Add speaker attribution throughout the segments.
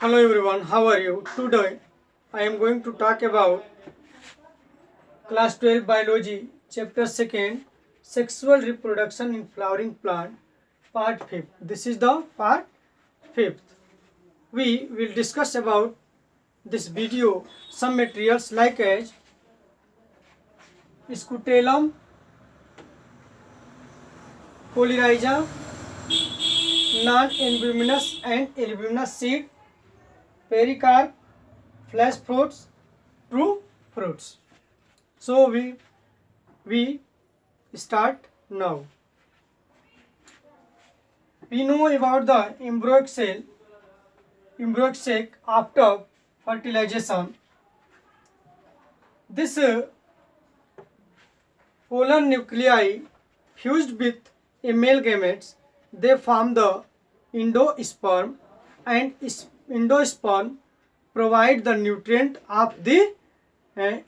Speaker 1: Hello everyone, how are you? Today I am going to talk about class 12 biology chapter 2nd sexual reproduction in flowering plant part 5th. This is the part 5th. We will discuss about this video some materials like as scutellum, polyrhiza, non-albuminous and albuminous seed, pericarp, flesh fruits, true fruits. So we start now. We know about the embryonic sac after fertilization. This polar nuclei fused with a male gametes, they form the endosperm, and endosperm provide the nutrient of the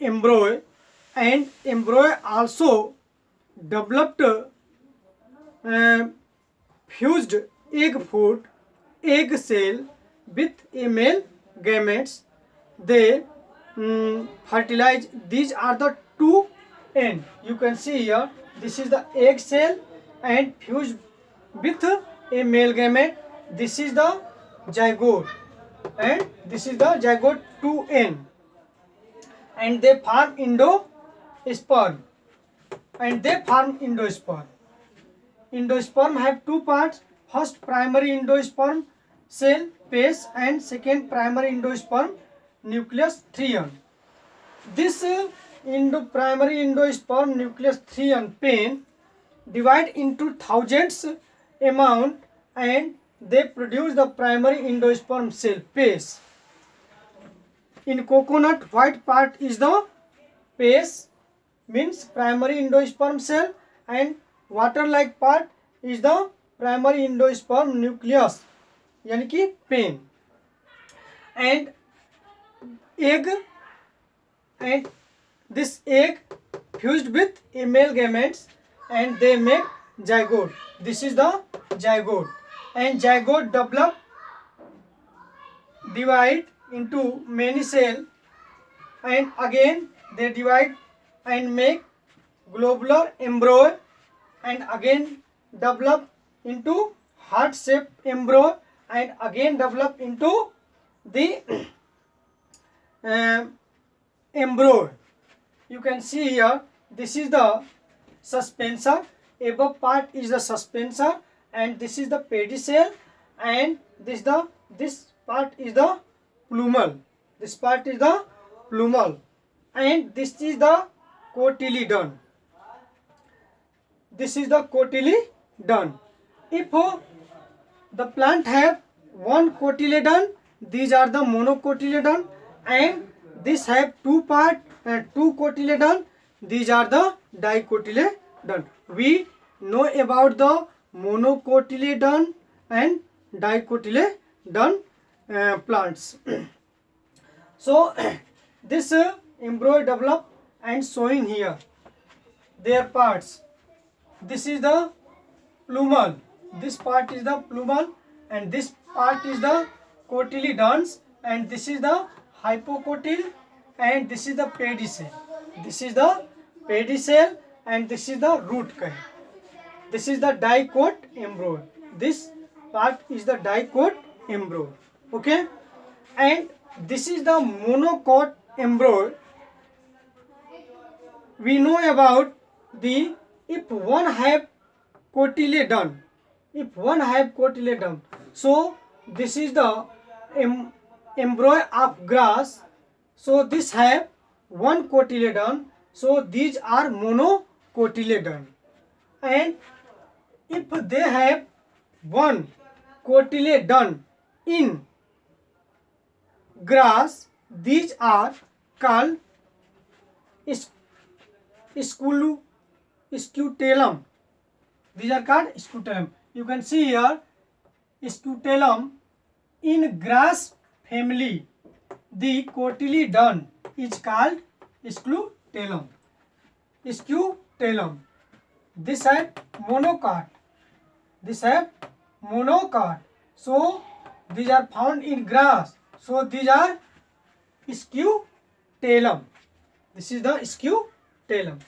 Speaker 1: embryo, and embryo also developed fused egg cell with a male gametes. They fertilize. These are the two end. You can see here. This is the egg cell and fused with a male gamete. This is the zygote, and this is the zygote 2N, and they form endosperm. Endosperm have two parts. First, primary endosperm cell base, and second, primary endosperm nucleus 3N. This primary endosperm nucleus 3N pen divide into thousands amount, and they produce the primary endosperm cell base. In coconut, white part is the base, means primary endosperm cell, and water like part is the primary endosperm nucleus, यानी कि pen. And egg, and this egg fused with a male gametes, and they make zygote. This is the zygote, and zygote divide into many cell, and again they divide and make globular embryo, and again develop into heart shaped embryo, and again develop into the embryo. You can see here, this is the suspensor. Above part is the suspensor, and this is the pedicel, and this part is the plumal. This part is the plumal, and this is the cotyledon. This is the cotyledon. If the plant have one cotyledon, these are the monocotyledon, and this have two cotyledon, these are the dicotyledon. We know about the monocotyledon and dicotyledon plants. So this embryo develop and showing here their parts. This is the plumal. This part is the plumal, and this part is the cotyledons, and this is the hypocotyl, and this is the pedicel. This is the pedicel, and this is the root kind. This is the dicot embryo. This part is the dicot embryo. Okay, and this is the monocot embryo. We know about the, if one have cotyledon, so this is the embryo of grass. So this have one cotyledon, so these are monocotyledon. And if they have one cotyledon in grass, these are called scutellum. These are called scutellum. You can see here, scutellum in grass family, the cotyledon is called scutellum. This have monocot. So these are found in grass. So these are scutellum. This is the scutellum.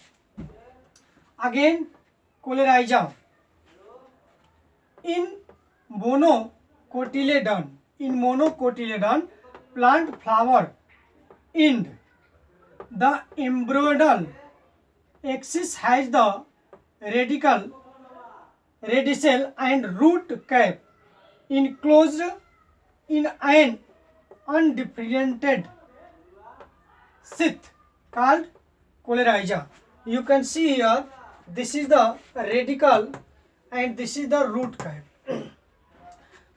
Speaker 1: Again, coleoryza. In monocotyledon, plant flower end. The embryonal axis has the radicel and root cap enclosed in an undifferentiated sheath called coleoryza. You can see here, this is the radicle and this is the root cap.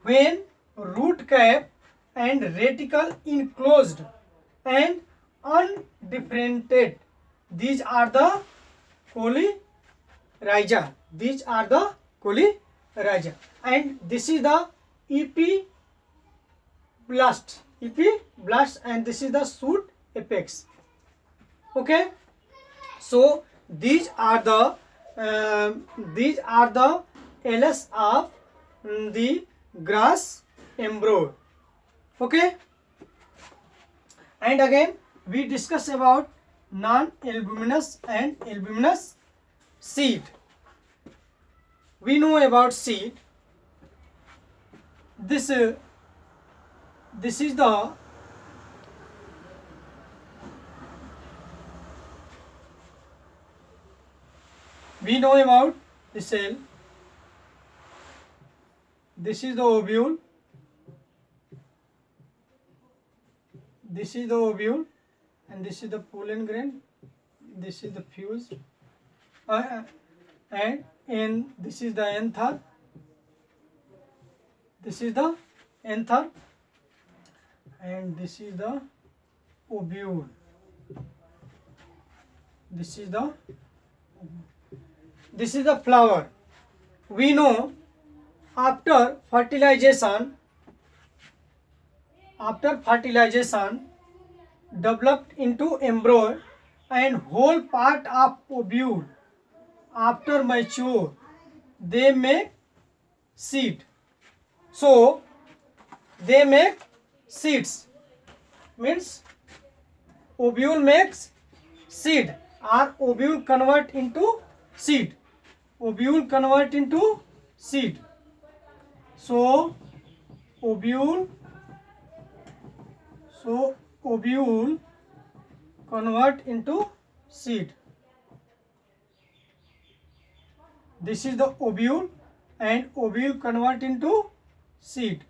Speaker 1: When root cap and radicle enclosed and undifferentiated, these are the coleoryza. These are the coleoryza, and this is the epiblast, and this is the shoot apex. Okay, so these are the ls of the grass embryo. Okay, and again we discuss about non-albuminous and albuminous seed. We know about seed. This is the we know about the cell. This is the ovule. This is the ovule, and this is the pollen grain. This is the fused, and this is the anther. This is the anther, and this is the ovule. This is the flower. We know after fertilization developed into embryo and whole part of ovule. After mature, they make seed. So they make seeds, means ovule makes seed, or ovule convert into seed. Ovule convert into seed. So ovule convert into seed. This is the ovule, and ovule convert into seed.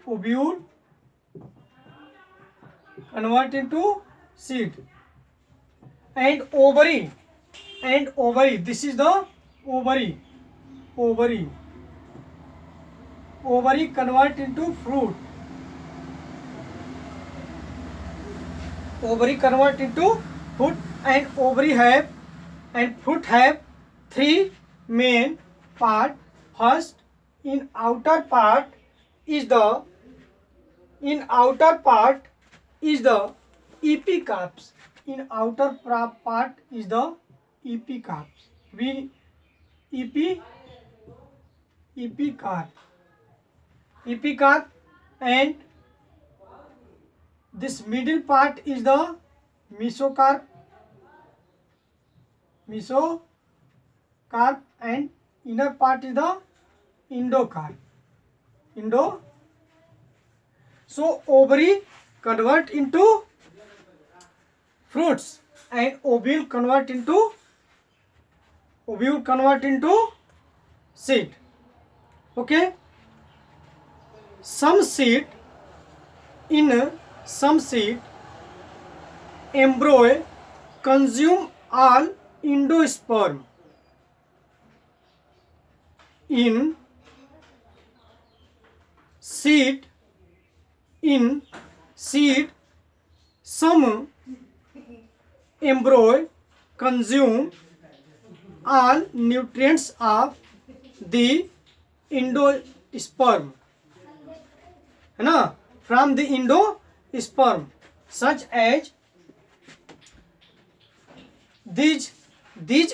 Speaker 1: Ovule convert into seed. And ovary. This is the ovary. Ovary convert into fruit. Ovary convert into fruit, and ovary have and fruit have three main part. First, in outer part is the epicarps. In outer part is the epicarps. Epicarp, and this middle part is the mesocarp, and inner part is the endocarp. So ovary convert into fruits, and ovule convert into seed. Okay, some seed embryo consume all endosperm. In seed, some embryo consume all nutrients of the endosperm, है ना, from the endosperm, such as these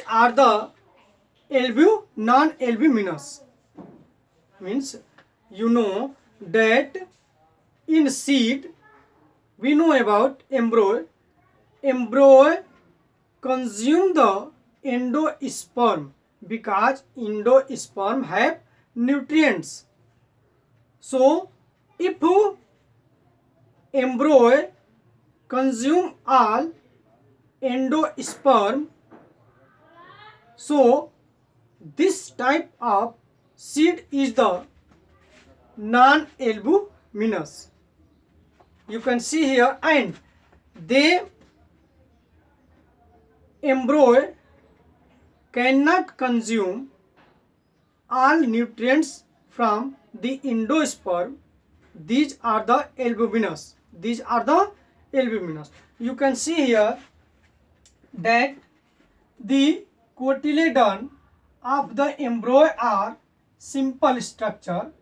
Speaker 1: are the non-albuminous. Means, you know, that in seed we know about embryo. Embryo consume the endosperm because endosperm have nutrients. So if embryo consume all endosperm, so this type of seed is the non-albuminous. You can see here, and they embryo cannot consume all nutrients from the endosperm. These are the albuminous. These are the albuminous. You can see here that the cotyledon of the embryo are simple structure,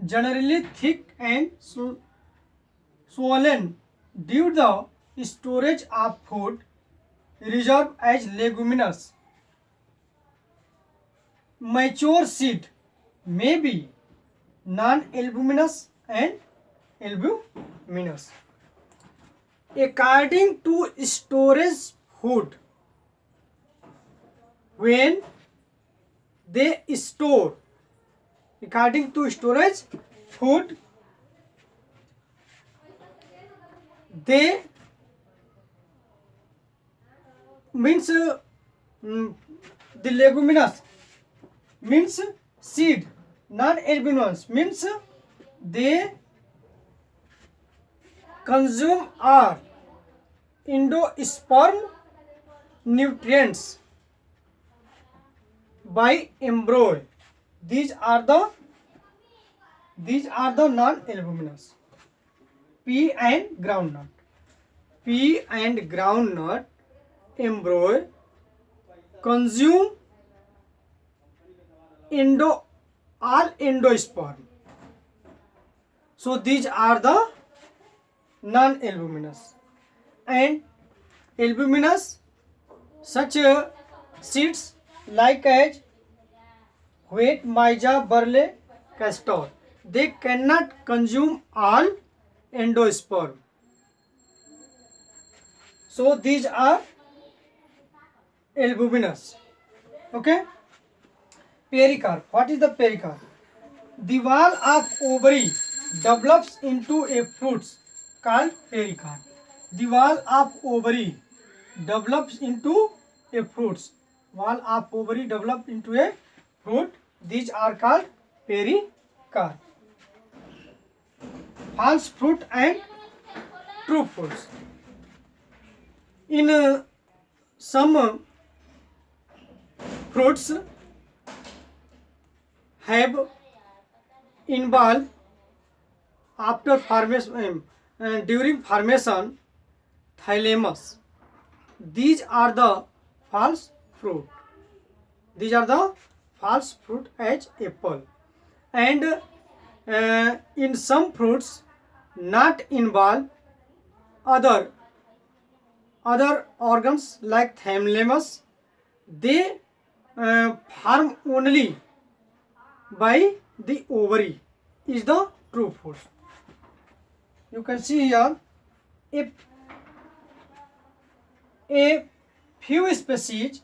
Speaker 1: generally thick and swollen due to the storage of food reserved as leguminous. Mature seed may be non-albuminous and albuminous. According to storage food, when they store, according to storage food, they means the leguminous means seed, non-albuminous means they consume our endosperm nutrients by embryo. These are the non-albuminous. Pea and groundnut. Pea and groundnut embryo consume all endosperm. So these are the non-albuminous. And albuminous such seeds like as wheat, maizah, barley, castor, they cannot consume all endosperm. So these are albuminous. Okay. Pericarp. What is the pericarp? The wall of ovary develops into a fruit called pericarp. The wall of ovary develops into a fruit. Wall of ovary develop into a fruit. These are called pericarp. False fruit and true fruits. In some fruits have involved after formation during formation thylamus. These are the false fruit. These are the false fruit as apple. And in some fruits not involve other organs like thylamus. They form only by the ovary is the true fruit. You can see here if a few species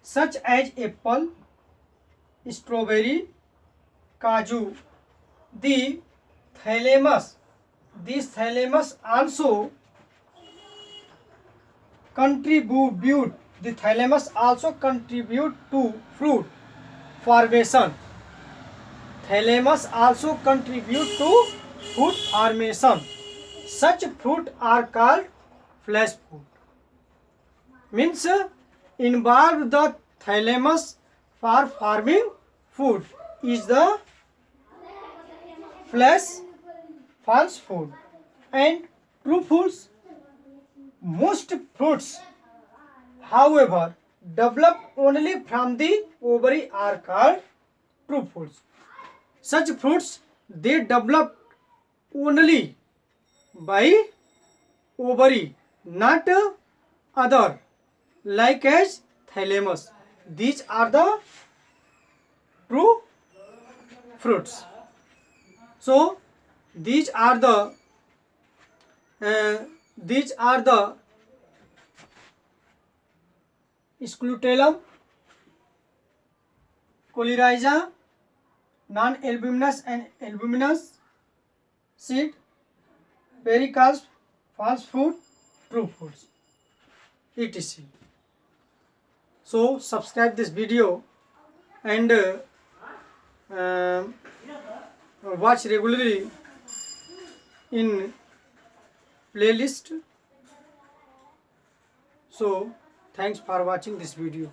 Speaker 1: such as apple, strawberry, kaju, these thylamus also contribute to fruit formation. Thylamus also contribute to fruit formation. Such fruit are called flesh fruit. Means involve the thylamus for forming food is the false food. And true foods, most fruits however develop only from the ovary are called true foods. Such fruits they develop only by ovary, not other like as thylamus. These are the true fruits. So these are the Scutellum, Coleorrhiza, non-albuminous and albuminous seed, pericarp, false fruit, true fruits, etc. So subscribe this video and watch regularly in playlist. So thanks for watching this video.